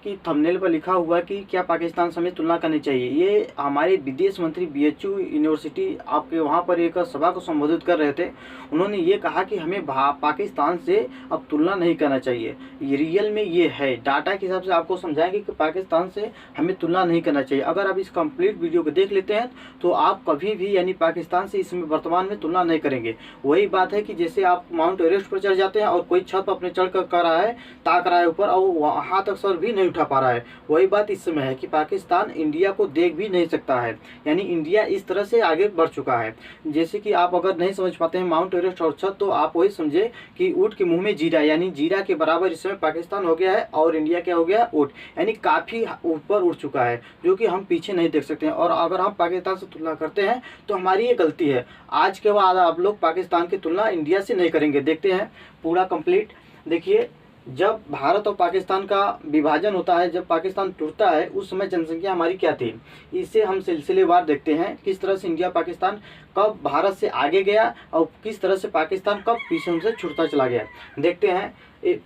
कि थंबनेल पर लिखा हुआ कि क्या पाकिस्तान समेत तुलना करनी चाहिए। ये हमारे विदेश मंत्री बीएचयू यूनिवर्सिटी आपके वहाँ पर एक सभा को संबोधित कर रहे थे। उन्होंने ये कहा कि हमें पाकिस्तान से अब तुलना नहीं करना चाहिए। ये रियल में ये है, डाटा के हिसाब से आपको समझाएंगे कि पाकिस्तान से हमें तुलना नहीं करना चाहिए। अगर आप इस कंप्लीट वीडियो को देख लेते हैं तो आप कभी भी यानी पाकिस्तान से इसमें वर्तमान में तुलना नहीं करेंगे। वही बात है कि जैसे आप माउंट एवरेस्ट पर चढ़ जाते हैं और कोई छत पर अपने चढ़ कर रहा है, ताक रहा है ऊपर और वहाँ तक सर भी नहीं उठा पा रहा है। वही बात इस समय है कि पाकिस्तान इंडिया को देख भी नहीं सकता है, यानी इंडिया इस तरह से आगे बढ़ चुका है। जैसे कि आप अगर नहीं समझ पाते हैं माउंट एवरेस्ट और छत, तो आप वही समझे कि ऊँट के मुंह में जीरा, यानी जीरा के बराबर इस समय पाकिस्तान हो गया है और इंडिया क्या हो गया, ऊँट, यानी काफ़ी ऊपर उठ चुका है, जो कि हम पीछे नहीं देख सकते हैं। और अगर हम पाकिस्तान से तुलना करते हैं तो हमारी ये गलती है। आज के बाद आप लोग पाकिस्तान की तुलना इंडिया से नहीं करेंगे। देखते हैं पूरा कंप्लीट। देखिए, जब भारत और पाकिस्तान का विभाजन होता है, जब पाकिस्तान टूटता है, उस समय जनसंख्या हमारी क्या थी, इसे हम सिलसिलेवार देखते हैं। किस तरह से इंडिया पाकिस्तान कब भारत से आगे गया और किस तरह से पाकिस्तान कब पीछे से छूटता चला गया। देखते हैं,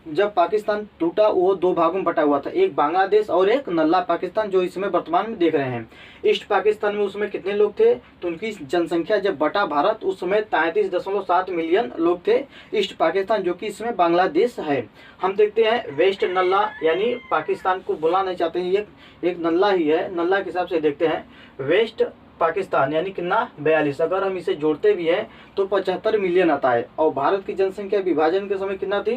जब पाकिस्तान टूटा वो दो भागों में बटा हुआ था, एक बांग्लादेश और एक नल्ला पाकिस्तान, जो इसमें वर्तमान में देख रहे हैं। ईस्ट पाकिस्तान में उस समय कितने लोग थे, तो उनकी जनसंख्या जब बटा भारत उस समय 33.7 मिलियन लोग थे। ईस्ट पाकिस्तान जो कि इसमें बांग्लादेश है। हम देखते हैं वेस्ट नल्ला, यानी पाकिस्तान को बुला नहीं चाहते हैं, ये एक नल्ला ही है। नल्ला के हिसाब से देखते हैं वेस्ट पाकिस्तान यानी कितना 42। अगर हम इसे जोड़ते भी हैं तो 75 मिलियन आता है। और भारत की जनसंख्या विभाजन के समय कितना थी,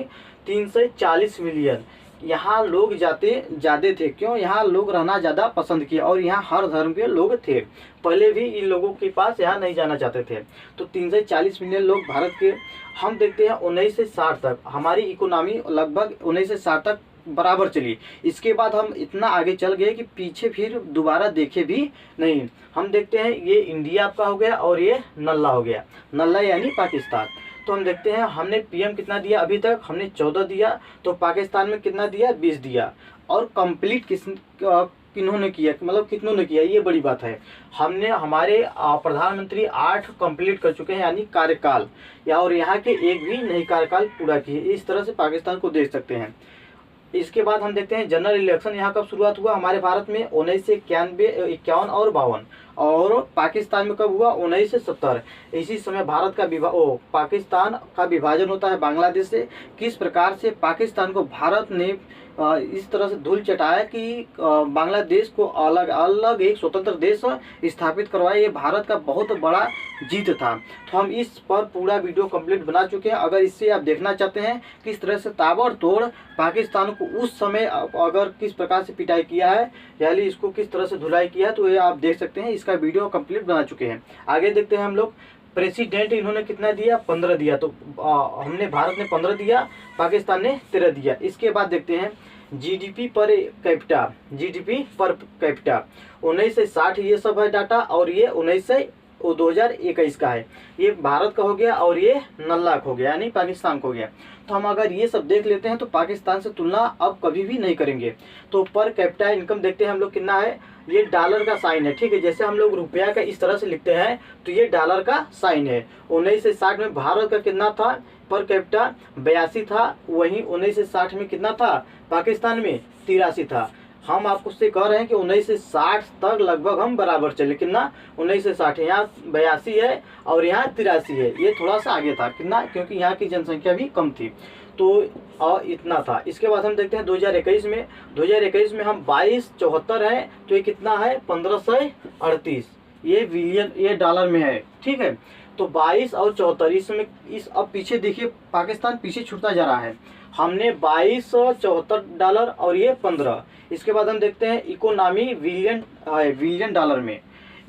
340 मिलियन। यहाँ लोग ज़्यादा थे, क्यों, यहाँ लोग रहना ज़्यादा पसंद किए और यहाँ हर धर्म के लोग थे। पहले भी इन लोगों के पास यहाँ नहीं जाना चाहते थे। तो 340 मिलियन लोग भारत के। हम देखते हैं 19 से 60 तक हमारी इकोनॉमी लगभग 19 से 60 तक बराबर चली। इसके बाद हम इतना आगे चल गए कि पीछे फिर दोबारा देखे भी नहीं। हम देखते हैं ये इंडिया आपका हो गया और ये नल्ला हो गया। नल्ला यानी पाकिस्तान। तो हम देखते हैं हमने पीएम कितना दिया, अभी तक हमने 14 दिया, तो पाकिस्तान में कितना दिया, 20 दिया। और कंप्लीट किन्होंने किया, मतलब कितनों ने किया, ये बड़ी बात है। हमने हमारे प्रधानमंत्री 8 कंप्लीट कर चुके हैं, यानी कार्यकाल, या और यहाँ के एक भी नहीं कार्यकाल पूरा किए। इस तरह से पाकिस्तान को देख सकते हैं। इसके बाद हम देखते हैं जनरल इलेक्शन यहाँ कब शुरुआत हुआ हमारे भारत में, 1991, 51 और 52। और पाकिस्तान में कब हुआ, 1970। इसी समय भारत का पाकिस्तान का विभाजन होता है बांग्लादेश से। किस प्रकार से पाकिस्तान को भारत ने इस तरह से धूल चटाया कि बांग्लादेश को अलग अलग एक स्वतंत्र देश स्थापित करवाया। ये भारत का बहुत बड़ा जीत था। तो हम इस पर पूरा वीडियो कंप्लीट बना चुके हैं। अगर इससे आप देखना चाहते हैं किस तरह से ताबड़तोड़ पाकिस्तान को उस समय अगर किस प्रकार से पिटाई किया है, यानी इसको किस तरह से धुलाई किया है, तो ये आप देख सकते हैं। इसका वीडियो कंप्लीट बना चुके हैं। आगे देखते हैं हम लोग। प्रेसिडेंट इन्होंने कितना दिया, 15 दिया। तो हमने भारत ने 15 दिया, पाकिस्तान ने 13 दिया। इसके बाद देखते हैं GDP per capita, GDP per capita 19 से 60 ये सब है डाटा, और ये 19 से 2021 का है। ये भारत का हो गया और ये नल्ला हो गया, यानी पाकिस्तान को हो गया। तो हम अगर ये सब देख लेते हैं तो पाकिस्तान से तुलना अब कभी भी नहीं करेंगे। तो पर कैपिटा इनकम देखते हैं हम लोग कितना है, ये डॉलर का साइन है, ठीक है। जैसे हम लोग रुपया का इस तरह से लिखते हैं तो ये डॉलर का साइन है। 19 से 60 में भारत का कितना था पर कैपिटा, 82 था। वहीं 19 से 60 में कितना था, पाकिस्तान में 83 था। हम आपको से कह रहे हैं कि 19 से 60 तक लगभग हम बराबर चले। कितना, 19 से 60, यहाँ 82 है और यहाँ 83 है। ये थोड़ा सा आगे था, कितना, क्योंकि यहाँ की जनसंख्या भी कम थी, तो और इतना था। इसके बाद हम देखते हैं 2021 में। 2021 में हम 2274 है, तो ये कितना है, 1538। ये बिलियन, ये डॉलर में है, ठीक है। तो 22 और 74 इसमें अब पीछे देखिए पाकिस्तान पीछे छूटता जा रहा है। हमने 2274 डॉलर और ये 15। इसके बाद हम देखते हैं इकोनॉमी बिलियन डॉलर में।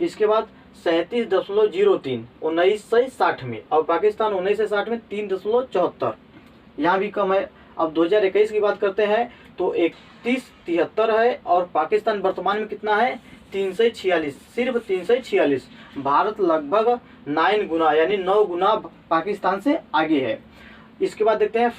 इसके बाद 37.03 19 से 60 में, और पाकिस्तान 19 से 60 में 3.74, यहाँ भी कम है। अब 2021 की बात करते हैं तो 3173 है, और पाकिस्तान वर्तमान में कितना है, 346, सिर्फ 346। भारत लगभग 9 गुना यानी 9 गुना पाकिस्तान से आगे है। इसके बाद देखते हैं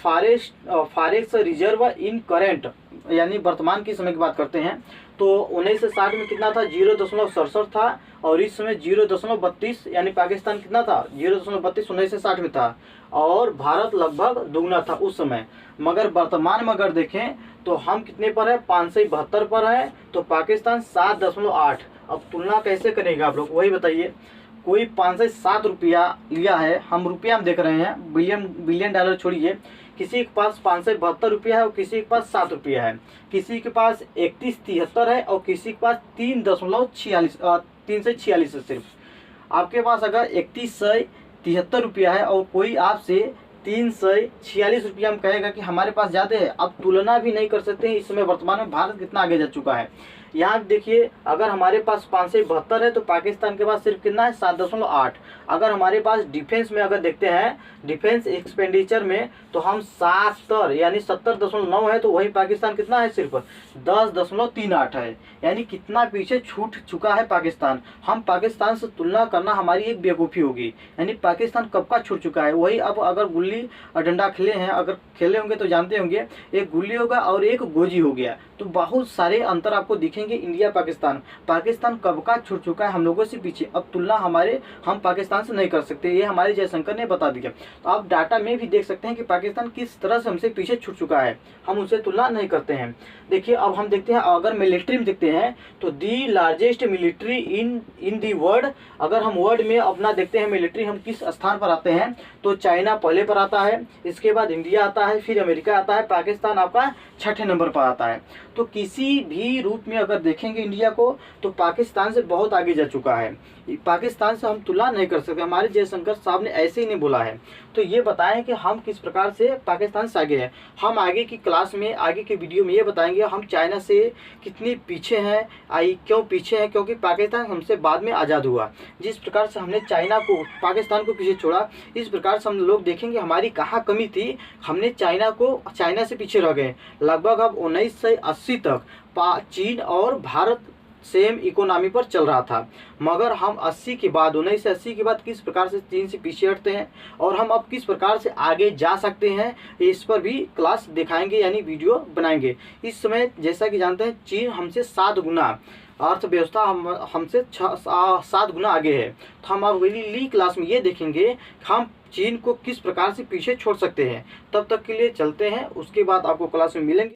फॉरेक्स रिजर्व इन करेंट, यानी वर्तमान की समय की बात करते हैं। तो 1960 में कितना था, 0.67 था, और इस समय 0.32, यानी पाकिस्तान कितना था, 0.32 1960 में था, और भारत लगभग दुगना था उस समय। मगर वर्तमान में अगर देखें तो हम कितने पर है, 572 पर है, तो पाकिस्तान 7.8। अब तुलना कैसे करेंगे आप लोग, वही बताइए। कोई 507 रुपया लिया है, हम रुपया में देख रहे हैं, बिलियन डॉलर छोड़िए। किसी के पास 572 रुपया है और किसी के पास 7 रुपया है, किसी के पास 3173 है और किसी के पास 3.46 है सिर्फ। आपके पास अगर 3173 रुपया है और कोई आपसे 346 रुपया में कहेगा कि हमारे पास ज़्यादा है, अब तुलना भी नहीं कर सकते हैं इस समय वर्तमान में भारत कितना आगे जा चुका है। यहाँ देखिए, अगर हमारे पास 572 है तो पाकिस्तान के पास सिर्फ कितना है, 7.8। अगर हमारे पास डिफेंस में अगर देखते हैं, डिफेंस एक्सपेंडिचर में, तो हम 70 यानी 70.9 है, तो वही पाकिस्तान कितना है, सिर्फ 10.38 है। यानी कितना पीछे छूट चुका है पाकिस्तान। हम पाकिस्तान से तुलना करना हमारी एक बेवकूफ़ी होगी। यानी पाकिस्तान कब का छूट चुका है। वही अब अगर गुल्ली डंडा खेले हैं, अगर खेले होंगे तो जानते होंगे, एक गुल्ली होगा और एक गोजी हो गया, तो बहुत सारे अंतर आपको दिखेंगे इंडिया पाकिस्तान। पाकिस्तान कब का छूट चुका है हम लोगों से पीछे। अब तुलना हम पाकिस्तान से नहीं कर सकते, ये हमारे जयशंकर ने बता दिया। तो आप डाटा में भी देख सकते हैं कि पाकिस्तान किस तरह से हमसे पीछे छूट चुका है, हम उससे तुलना नहीं करते हैं। देखिए, अब हम देखते हैं, अगर मिलिट्री में देखते हैं तो दी largest military in the world, अगर हम वर्ल्ड में अपना देखते हैं मिलिट्री हम किस स्थान पर आते हैं, तो चाइना पहले पर आता है, इसके बाद इंडिया आता है, फिर अमेरिका आता है, पाकिस्तान आपका 6ठे नंबर पर आता है। तो किसी भी रूप में अगर देखेंगे इंडिया को, तो पाकिस्तान से बहुत आगे जा चुका है। पाकिस्तान से हम तुलना नहीं कर सकते, हमारे जयशंकर साहब ने ऐसे ही नहीं बोला है। तो ये बताएं कि हम किस प्रकार से पाकिस्तान से आगे हैं। हम आगे की क्लास में, आगे के वीडियो में ये बताएंगे हम चाइना से कितनी पीछे हैं, क्यों पीछे हैं, क्योंकि पाकिस्तान हमसे बाद में आज़ाद हुआ। जिस प्रकार से हमने पाकिस्तान को पीछे छोड़ा, इस प्रकार से हम लोग देखेंगे हमारी कहाँ कमी थी। हमने चाइना से पीछे रह गए। लगभग अब 1980 तक चीन और भारत सेम इकोनॉमी पर चल रहा था, मगर हम 1980 के बाद किस प्रकार से चीन से पीछे हटते हैं और हम अब किस प्रकार से आगे जा सकते हैं, इस पर भी क्लास दिखाएंगे, यानी वीडियो बनाएंगे। इस समय जैसा कि जानते हैं, चीन हमसे 7 गुना अर्थव्यवस्था हमसे 7 गुना आगे है। तो हम अब अगली क्लास में ये देखेंगे हम चीन को किस प्रकार से पीछे छोड़ सकते हैं। तब तक के लिए चलते हैं, उसके बाद आपको क्लास में मिलेंगे।